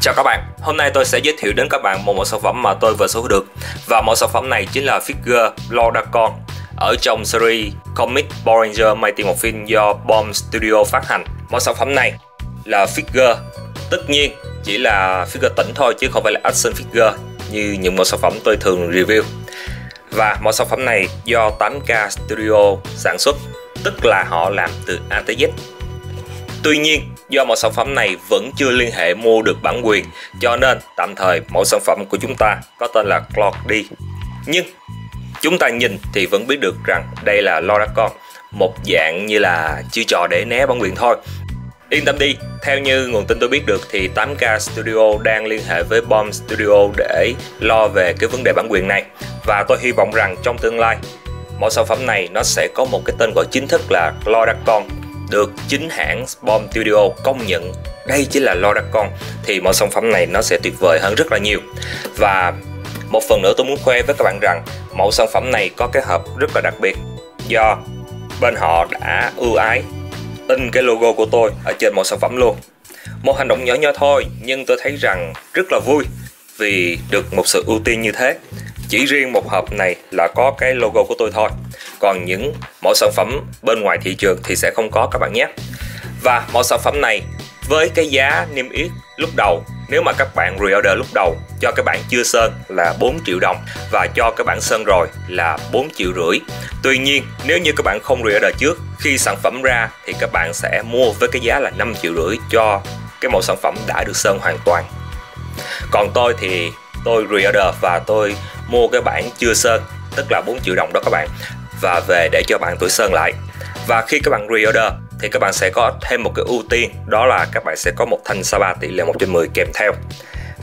Chào các bạn, hôm nay tôi sẽ giới thiệu đến các bạn một mẫu sản phẩm mà tôi vừa sở hữu được. Và mẫu sản phẩm này chính là figure Lordaeron ở trong series comic Power Rangers Mighty Morphin do Boom Studio phát hành. Mẫu sản phẩm này là figure, tất nhiên chỉ là figure tĩnh thôi chứ không phải là action figure như những mẫu sản phẩm tôi thường review. Và mẫu sản phẩm này do 8K Studio sản xuất, tức là họ làm từ A tới Z. Tuy nhiên, do mẫu sản phẩm này vẫn chưa liên hệ mua được bản quyền, cho nên tạm thời mẫu sản phẩm của chúng ta có tên là Cloud-D. Nhưng chúng ta nhìn thì vẫn biết được rằng đây là Lordaeron, một dạng như là chiêu trò để né bản quyền thôi. Yên tâm đi, theo như nguồn tin tôi biết được thì 8K Studio đang liên hệ với Boom Studio để lo về cái vấn đề bản quyền này. Và tôi hy vọng rằng trong tương lai, mẫu sản phẩm này nó sẽ có một cái tên gọi chính thức là Lordaeron, được chính hãng Boom Studio công nhận đây chính là Lordaeron, thì mẫu sản phẩm này nó sẽ tuyệt vời hơn rất là nhiều. Và một phần nữa tôi muốn khoe với các bạn rằng mẫu sản phẩm này có cái hộp rất là đặc biệt, do bên họ đã ưu ái in cái logo của tôi ở trên mẫu sản phẩm luôn. Một hành động nhỏ nhỏ thôi nhưng tôi thấy rằng rất là vui vì được một sự ưu tiên như thế. Chỉ riêng một hộp này là có cái logo của tôi thôi, còn những mẫu sản phẩm bên ngoài thị trường thì sẽ không có các bạn nhé. Và mẫu sản phẩm này với cái giá niêm yết lúc đầu, nếu mà các bạn pre-order lúc đầu cho cái bản chưa sơn là 4 triệu đồng và cho cái bản sơn rồi là 4,5 triệu. Tuy nhiên nếu như các bạn không pre-order trước, khi sản phẩm ra thì các bạn sẽ mua với cái giá là 5,5 triệu cho cái mẫu sản phẩm đã được sơn hoàn toàn. Còn tôi thì tôi pre-order và tôi mua cái bản chưa sơn, tức là 4 triệu đồng đó các bạn, và về để cho bạn tuổi sơn lại. Và khi các bạn pre-order thì các bạn sẽ có thêm một cái ưu tiên, đó là các bạn sẽ có một thanh Sapa tỷ lệ 1/10 kèm theo.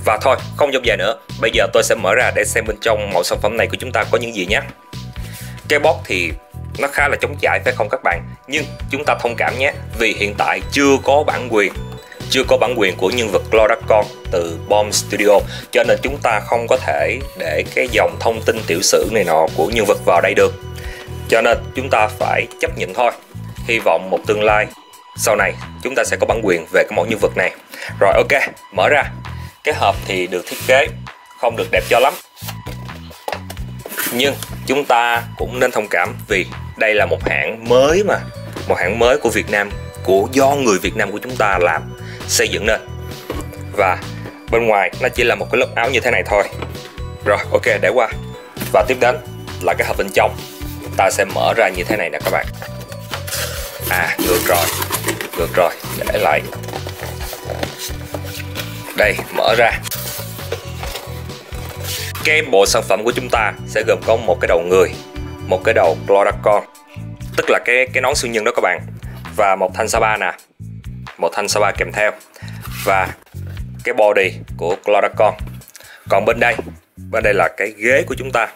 Và thôi, không dông dài nữa, bây giờ tôi sẽ mở ra để xem bên trong mẫu sản phẩm này của chúng ta có những gì nhé. Cái box thì nó khá là trống trải phải không các bạn, nhưng chúng ta thông cảm nhé, vì hiện tại chưa có bản quyền của nhân vật Lordaeron từ Boom Studio, cho nên chúng ta không có thể để cái dòng thông tin tiểu sử này nọ của nhân vật vào đây được, cho nên chúng ta phải chấp nhận thôi. Hy vọng một tương lai sau này chúng ta sẽ có bản quyền về cái mẫu nhân vật này. Rồi ok, mở ra. Cái hộp thì được thiết kế không được đẹp cho lắm, nhưng chúng ta cũng nên thông cảm vì đây là một hãng mới của Việt Nam, do người Việt Nam của chúng ta làm xây dựng nên. Và bên ngoài nó chỉ là một cái lớp áo như thế này thôi. Rồi ok, để qua. Và tiếp đến là cái hộp bên trong, ta sẽ mở ra như thế này nè các bạn. Ngược rồi, để lại. Đây, mở ra. Cái bộ sản phẩm của chúng ta sẽ gồm có một cái đầu người, một cái đầu Lordaeron, tức là cái nón siêu nhân đó các bạn, và một thanh Sapa nè, một thanh Sapa kèm theo, và cái body của Lordaeron. Còn bên đây là cái ghế của chúng ta,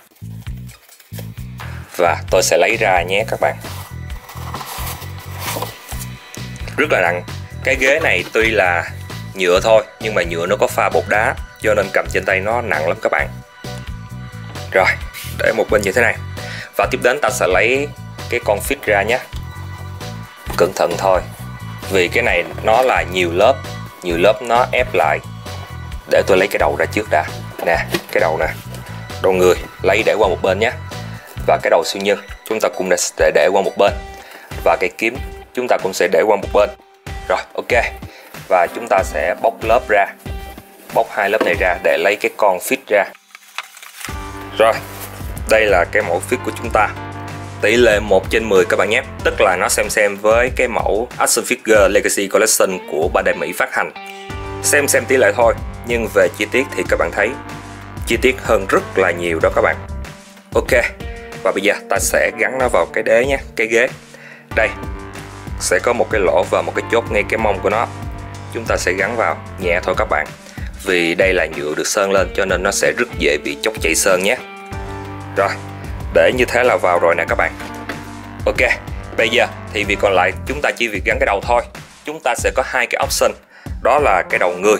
và tôi sẽ lấy ra nhé các bạn. Rất là nặng. Cái ghế này tuy là nhựa thôi, nhưng mà nhựa nó có pha bột đá, cho nên cầm trên tay nó nặng lắm các bạn. Rồi, để một bên như thế này. Và tiếp đến ta sẽ lấy cái con phít ra nhé. Cẩn thận thôi, vì cái này nó là nhiều lớp nó ép lại. Để tôi lấy cái đầu ra trước đã. Nè, cái đầu nè, đầu người lấy để qua một bên nhé. Và cái đầu siêu nhân chúng ta cũng sẽ để qua một bên, và cái kiếm chúng ta cũng sẽ để qua một bên. Rồi ok, và chúng ta sẽ bóc lớp ra, bóc hai lớp này ra để lấy cái con phít ra. Rồi, đây là cái mẫu phít của chúng ta, tỷ lệ 1/10 các bạn nhé, tức là nó xem với cái mẫu Action Figure Legacy Collection của Bandai Mỹ phát hành. Xem tỷ lệ thôi, nhưng về chi tiết thì các bạn thấy chi tiết hơn rất là nhiều đó các bạn. Ok, và bây giờ ta sẽ gắn nó vào cái đế nhé, cái ghế. Đây sẽ có một cái lỗ và một cái chốt ngay cái mông của nó. Chúng ta sẽ gắn vào nhẹ thôi các bạn, vì đây là nhựa được sơn lên cho nên nó sẽ rất dễ bị chóc chảy sơn nhé. Rồi, để như thế là vào rồi nè các bạn. Ok, bây giờ thì việc còn lại chúng ta chỉ việc gắn cái đầu thôi. Chúng ta sẽ có hai cái option, đó là cái đầu người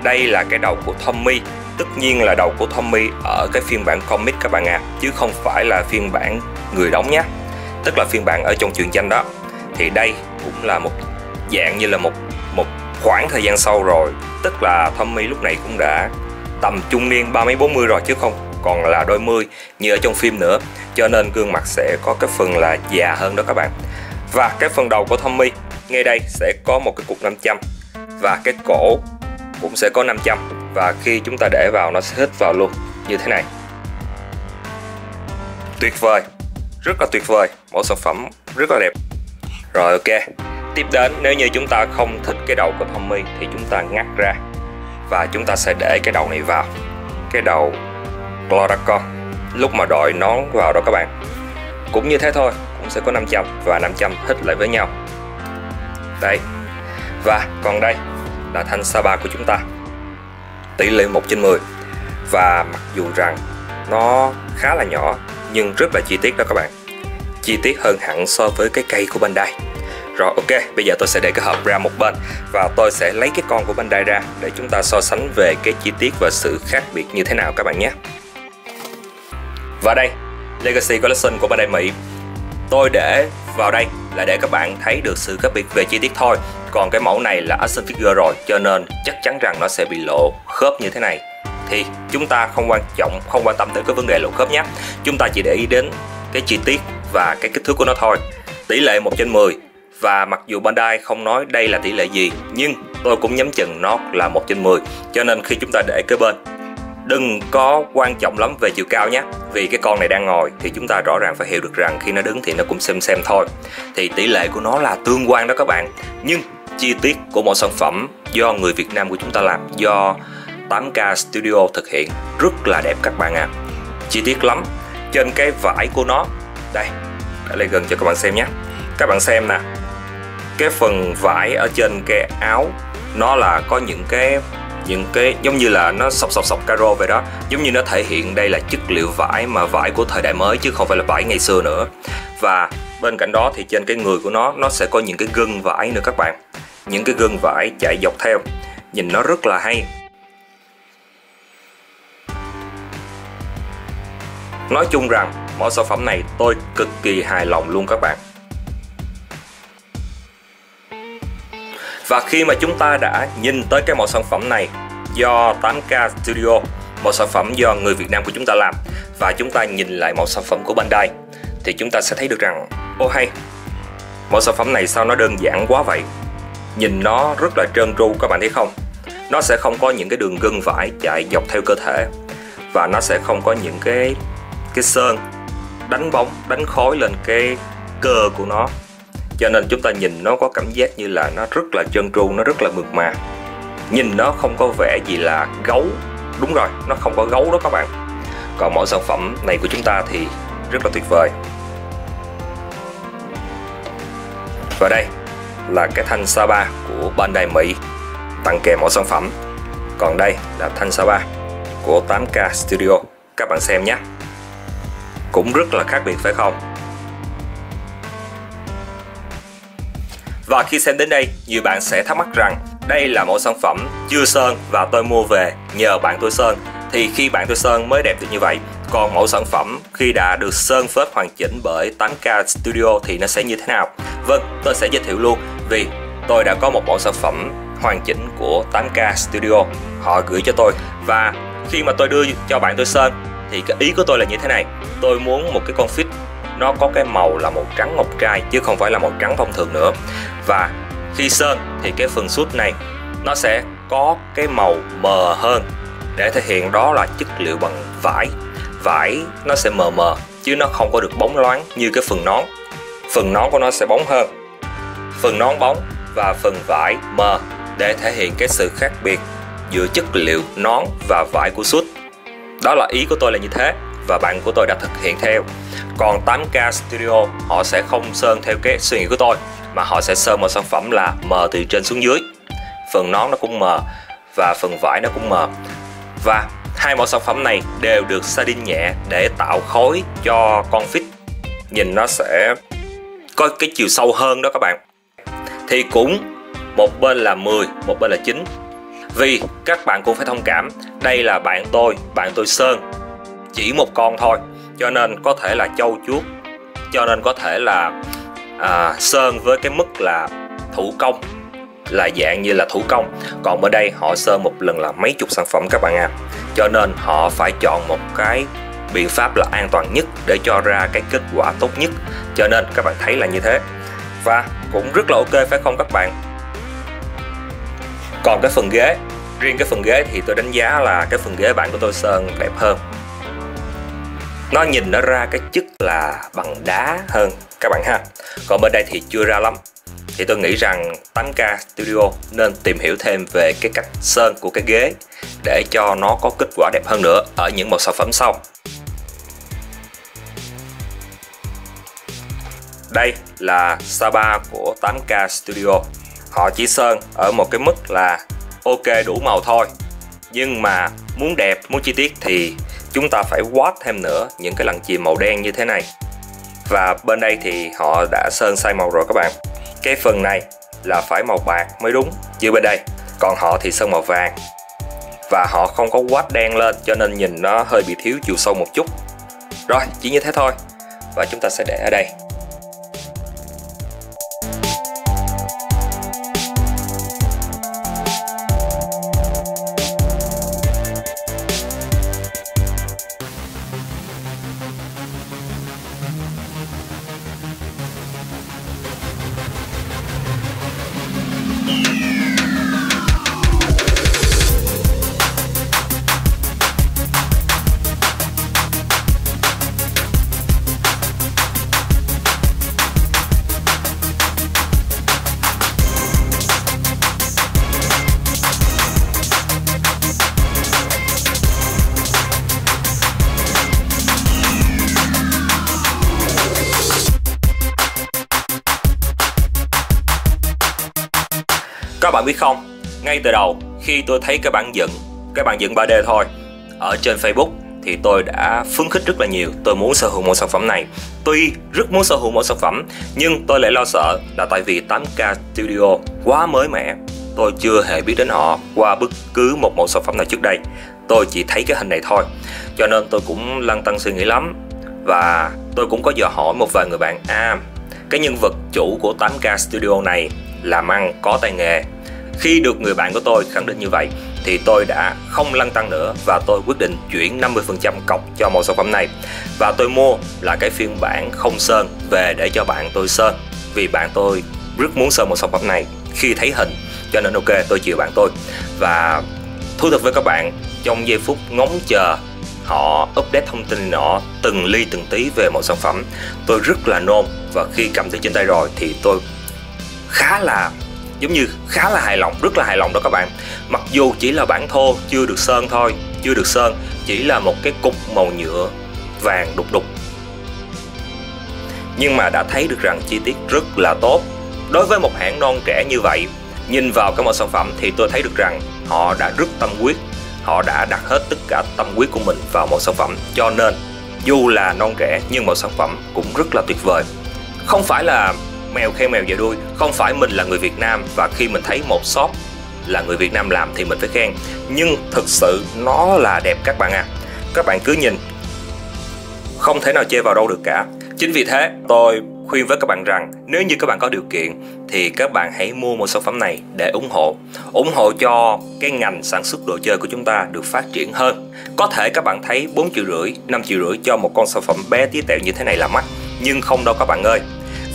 đây là cái đầu của Tommy, tất nhiên là đầu của Tommy ở cái phiên bản comic các bạn ạ, chứ không phải là phiên bản người đóng nhé, tức là phiên bản ở trong truyện tranh đó. Thì đây cũng là một dạng như là một khoảng thời gian sau rồi, tức là Tommy lúc này cũng đã tầm trung niên 30-40 rồi, chứ không còn là đôi mươi như ở trong phim nữa, cho nên gương mặt sẽ có cái phần là già hơn đó các bạn. Và cái phần đầu của Tommy ngay đây sẽ có một cái cục 500 và cái cổ cũng sẽ có 500, và khi chúng ta để vào nó sẽ hít vào luôn như thế này. Tuyệt vời, rất là tuyệt vời, mẫu sản phẩm rất là đẹp. Rồi ok, tiếp đến nếu như chúng ta không thích cái đầu của Tommy thì chúng ta ngắt ra và chúng ta sẽ để cái đầu này vào, cái đầu Gloracon. Lúc mà đội nón vào đó các bạn, cũng như thế thôi, cũng sẽ có 500 và 500 hít lại với nhau. Đây, và còn đây là thanh Saba của chúng ta, tỷ lệ 1/10. Và mặc dù rằng nó khá là nhỏ nhưng rất là chi tiết đó các bạn, chi tiết hơn hẳn so với cái cây của Bandai. Rồi ok, bây giờ tôi sẽ để cái hộp ra một bên và tôi sẽ lấy cái con của Bandai ra để chúng ta so sánh về cái chi tiết và sự khác biệt như thế nào các bạn nhé. Và đây, Legacy Collection của Bandai Mỹ, tôi để vào đây là để các bạn thấy được sự khác biệt về chi tiết thôi. Còn cái mẫu này là action figure rồi, cho nên chắc chắn rằng nó sẽ bị lộ khớp như thế này. Thì chúng ta không quan tâm tới cái vấn đề lộ khớp nhé. Chúng ta chỉ để ý đến cái chi tiết và cái kích thước của nó thôi. Tỷ lệ 1/10. Và mặc dù Bandai không nói đây là tỷ lệ gì, nhưng tôi cũng nhắm chừng nó là 1/10. Cho nên khi chúng ta để kế bên, đừng có quan trọng lắm về chiều cao nhé. Vì cái con này đang ngồi thì chúng ta rõ ràng phải hiểu được rằng khi nó đứng thì nó cũng xem thôi. Thì tỷ lệ của nó là tương quan đó các bạn. Nhưng chi tiết của một sản phẩm do người Việt Nam của chúng ta làm, do 8K Studio thực hiện, rất là đẹp các bạn ạ. Chi tiết lắm. Trên cái vải của nó, đây, để lại gần cho các bạn xem nhé. Các bạn xem nè, cái phần vải ở trên cái áo nó là có những cái giống như là nó sọc caro vậy đó, giống như nó thể hiện đây là chất liệu vải mà vải của thời đại mới chứ không phải là vải ngày xưa nữa. Và bên cạnh đó thì trên cái người của nó sẽ có những cái gân vải nữa các bạn, những cái gân vải chạy dọc theo, nhìn nó rất là hay. Nói chung rằng mẫu sản phẩm này tôi cực kỳ hài lòng luôn các bạn. Và khi mà chúng ta đã nhìn tới cái mẫu sản phẩm này do 8K Studio, một sản phẩm do người Việt Nam của chúng ta làm, và chúng ta nhìn lại mẫu sản phẩm của Bandai, thì chúng ta sẽ thấy được rằng ô hay, mẫu sản phẩm này sao nó đơn giản quá vậy. Nhìn nó rất là trơn tru các bạn thấy không? Nó sẽ không có những cái đường gân vải chạy dọc theo cơ thể, và nó sẽ không có những cái sơn đánh bóng, đánh khối lên cái cơ của nó. Cho nên chúng ta nhìn nó có cảm giác như là nó rất là trơn tru, nó rất là mượt mà. Nhìn nó không có vẻ gì là gấu. Đúng rồi, nó không có gấu đó các bạn. Còn mẫu sản phẩm này của chúng ta thì rất là tuyệt vời. Và đây là cái thanh Saba của Bandai Mỹ tặng kèm mẫu sản phẩm. Còn đây là thanh Saba của 8K Studio. Các bạn xem nhé. Cũng rất là khác biệt phải không? Và khi xem đến đây, nhiều bạn sẽ thắc mắc rằng đây là mẫu sản phẩm chưa sơn và tôi mua về nhờ bạn tôi sơn, thì khi bạn tôi sơn mới đẹp được như vậy. Còn mẫu sản phẩm khi đã được sơn phết hoàn chỉnh bởi 8K Studio thì nó sẽ như thế nào? Vâng, tôi sẽ giới thiệu luôn, vì tôi đã có một mẫu sản phẩm hoàn chỉnh của 8K Studio, họ gửi cho tôi. Và khi mà tôi đưa cho bạn tôi sơn thì cái ý của tôi là như thế này. Tôi muốn một cái con Fix nó có cái màu là màu trắng ngọc trai chứ không phải là màu trắng thông thường nữa. Và khi sơn thì cái phần sút này nó sẽ có cái màu mờ hơn, để thể hiện đó là chất liệu bằng vải. Vải nó sẽ mờ mờ chứ nó không có được bóng loáng như cái phần nón. Phần nón của nó sẽ bóng hơn, phần nón bóng và phần vải mờ, để thể hiện cái sự khác biệt giữa chất liệu nón và vải của sút. Đó là ý của tôi là như thế, và bạn của tôi đã thực hiện theo. Còn 8K Studio họ sẽ không sơn theo cái suy nghĩ của tôi, mà họ sẽ sơn một sản phẩm là mờ từ trên xuống dưới. Phần nón nó cũng mờ và phần vải nó cũng mờ. Và hai mẫu sản phẩm này đều được sardin nhẹ để tạo khối cho con Fix, nhìn nó sẽ có cái chiều sâu hơn đó các bạn. Thì cũng một bên là 10, một bên là 9. Vì các bạn cũng phải thông cảm, đây là bạn tôi Sơn, chỉ một con thôi, cho nên có thể là trau chuốt, cho nên có thể là sơn với cái mức là thủ công, là dạng như là thủ công. Còn bên đây họ sơn một lần là mấy chục sản phẩm các bạn à, cho nên họ phải chọn một cái biện pháp là an toàn nhất để cho ra cái kết quả tốt nhất, cho nên các bạn thấy là như thế, và cũng rất là ok phải không các bạn. Còn cái phần ghế, riêng cái phần ghế thì tôi đánh giá là cái phần ghế bạn của tôi sơn đẹp hơn, nó nhìn nó ra cái chất là bằng đá hơn các bạn ha. Còn bên đây thì chưa ra lắm, thì tôi nghĩ rằng 8K Studio nên tìm hiểu thêm về cái cách sơn của cái ghế để cho nó có kết quả đẹp hơn nữa ở những một sản phẩm sau. Đây là Sapa của 8K Studio. Họ chỉ sơn ở một cái mức là ok đủ màu thôi, nhưng mà muốn đẹp, muốn chi tiết thì chúng ta phải quát thêm nữa những cái lằn chìm màu đen như thế này. Và bên đây thì họ đã sơn sai màu rồi các bạn. Cái phần này là phải màu bạc mới đúng như bên đây, còn họ thì sơn màu vàng và họ không có quát đen lên, cho nên nhìn nó hơi bị thiếu chiều sâu một chút. Rồi, chỉ như thế thôi, và chúng ta sẽ để ở đây. Các bạn biết không, ngay từ đầu khi tôi thấy cái bản dựng 3D thôi ở trên Facebook thì tôi đã phấn khích rất là nhiều. Tôi muốn sở hữu một sản phẩm này. Tuy rất muốn sở hữu một sản phẩm, nhưng tôi lại lo sợ là tại vì 8K Studio quá mới mẻ. Tôi chưa hề biết đến họ qua bất cứ một mẫu sản phẩm nào trước đây. Tôi chỉ thấy cái hình này thôi, cho nên tôi cũng lăn tăn suy nghĩ lắm. Và tôi cũng có dò hỏi một vài người bạn, cái nhân vật chủ của 8K Studio này làm ăn có tay nghề. Khi được người bạn của tôi khẳng định như vậy thì tôi đã không lăn tăn nữa, và tôi quyết định chuyển 50% cọc cho một sản phẩm này. Và tôi mua là cái phiên bản không sơn về để cho bạn tôi sơn, vì bạn tôi rất muốn sơn một sản phẩm này khi thấy hình, cho nên ok tôi chịu bạn tôi. Và thú thật với các bạn, trong giây phút ngóng chờ họ update thông tin nọ từng ly từng tí về một sản phẩm, tôi rất là nôn, và khi cầm từ trên tay rồi thì tôi khá là hài lòng, rất là hài lòng đó các bạn. Mặc dù chỉ là bản thô chưa được sơn thôi, chưa được sơn, chỉ là một cái cục màu nhựa vàng đục đục, nhưng mà đã thấy được rằng chi tiết rất là tốt. Đối với một hãng non trẻ như vậy, nhìn vào cái một sản phẩm thì tôi thấy được rằng họ đã rất tâm huyết, họ đã đặt hết tất cả tâm huyết của mình vào một sản phẩm, cho nên dù là non trẻ nhưng một sản phẩm cũng rất là tuyệt vời. Không phải là mèo khen mèo về đuôi, không phải mình là người Việt Nam và khi mình thấy một shop là người Việt Nam làm thì mình phải khen, nhưng thực sự nó là đẹp các bạn à. Các bạn cứ nhìn, không thể nào chê vào đâu được cả. Chính vì thế tôi khuyên với các bạn rằng nếu như các bạn có điều kiện thì các bạn hãy mua một sản phẩm này để ủng hộ cho cái ngành sản xuất đồ chơi của chúng ta được phát triển hơn. Có thể các bạn thấy 4,5 triệu, 5,5 triệu cho một con sản phẩm bé tí tẹo như thế này là mắc, nhưng không đâu các bạn ơi.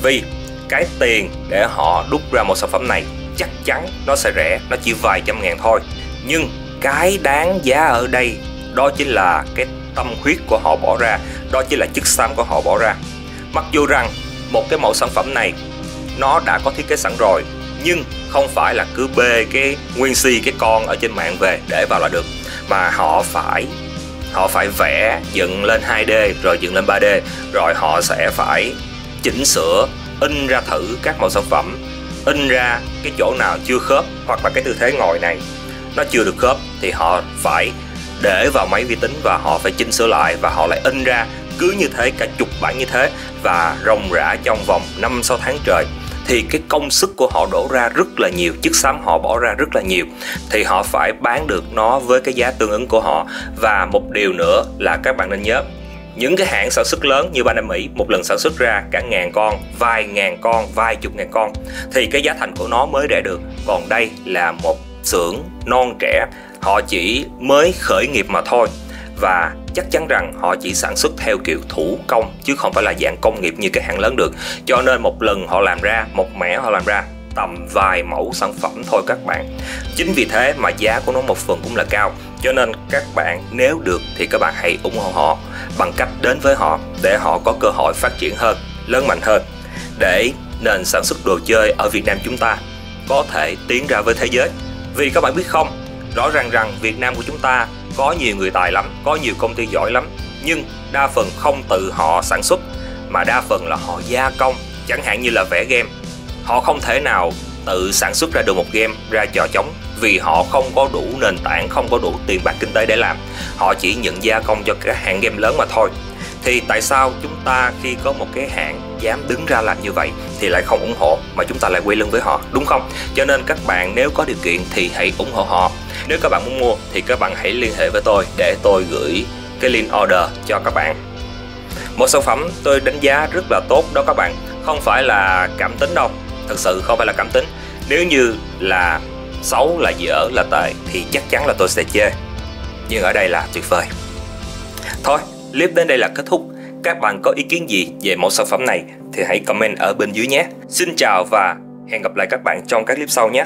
Vì cái tiền để họ đúc ra một sản phẩm này chắc chắn nó sẽ rẻ, nó chỉ vài trăm ngàn thôi. Nhưng cái đáng giá ở đây đó chính là cái tâm huyết của họ bỏ ra, đó chính là chất xám của họ bỏ ra. Mặc dù rằng một cái mẫu sản phẩm này nó đã có thiết kế sẵn rồi, nhưng không phải là cứ bê cái nguyên si cái con ở trên mạng về để vào là được, mà họ phải vẽ, dựng lên 2D rồi dựng lên 3D, rồi họ sẽ phải chỉnh sửa, in ra thử các mẫu sản phẩm, in ra cái chỗ nào chưa khớp, hoặc là cái tư thế ngồi này nó chưa được khớp thì họ phải để vào máy vi tính và họ phải chỉnh sửa lại, và họ lại in ra cứ như thế cả chục bản như thế, và ròng rã trong vòng 5-6 tháng trời. thì cái công sức của họ đổ ra rất là nhiều, chất xám họ bỏ ra rất là nhiều, thì họ phải bán được nó với cái giá tương ứng của họ. Và một điều nữa là các bạn nên nhớ, những cái hãng sản xuất lớn như Ban Mỹ một lần sản xuất ra cả ngàn con, vài ngàn con, vài chục ngàn con thì cái giá thành của nó mới rẻ được. Còn đây là một xưởng non trẻ, họ chỉ mới khởi nghiệp mà thôi, và chắc chắn rằng họ chỉ sản xuất theo kiểu thủ công chứ không phải là dạng công nghiệp như cái hãng lớn được. Cho nên một lần họ làm ra, một mẻ họ làm ra tầm vài mẫu sản phẩm thôi các bạn. Chính vì thế mà giá của nó một phần cũng là cao. Cho nên các bạn nếu được thì các bạn hãy ủng hộ họ bằng cách đến với họ để họ có cơ hội phát triển hơn, lớn mạnh hơn, để nền sản xuất đồ chơi ở Việt Nam chúng ta có thể tiến ra với thế giới. Vì các bạn biết không, rõ ràng rằng Việt Nam của chúng ta có nhiều người tài lắm, có nhiều công ty giỏi lắm, nhưng đa phần không tự họ sản xuất mà đa phần là họ gia công. Chẳng hạn như là vẽ game, họ không thể nào tự sản xuất ra được một game ra trò trống vì họ không có đủ nền tảng, không có đủ tiền bạc kinh tế để làm. Họ chỉ nhận gia công cho các hãng game lớn mà thôi. Thì tại sao chúng ta khi có một cái hãng dám đứng ra làm như vậy thì lại không ủng hộ mà chúng ta lại quay lưng với họ, đúng không? Cho nên các bạn nếu có điều kiện thì hãy ủng hộ họ. Nếu các bạn muốn mua thì các bạn hãy liên hệ với tôi để tôi gửi cái link order cho các bạn. Một sản phẩm tôi đánh giá rất là tốt đó các bạn, không phải là cảm tính đâu, thật sự không phải là cảm tính. Nếu như là xấu, là dở, là tệ thì chắc chắn là tôi sẽ chê, nhưng ở đây là tuyệt vời. Thôi, clip đến đây là kết thúc. Các bạn có ý kiến gì về mẫu sản phẩm này thì hãy comment ở bên dưới nhé. Xin chào và hẹn gặp lại các bạn trong các clip sau nhé.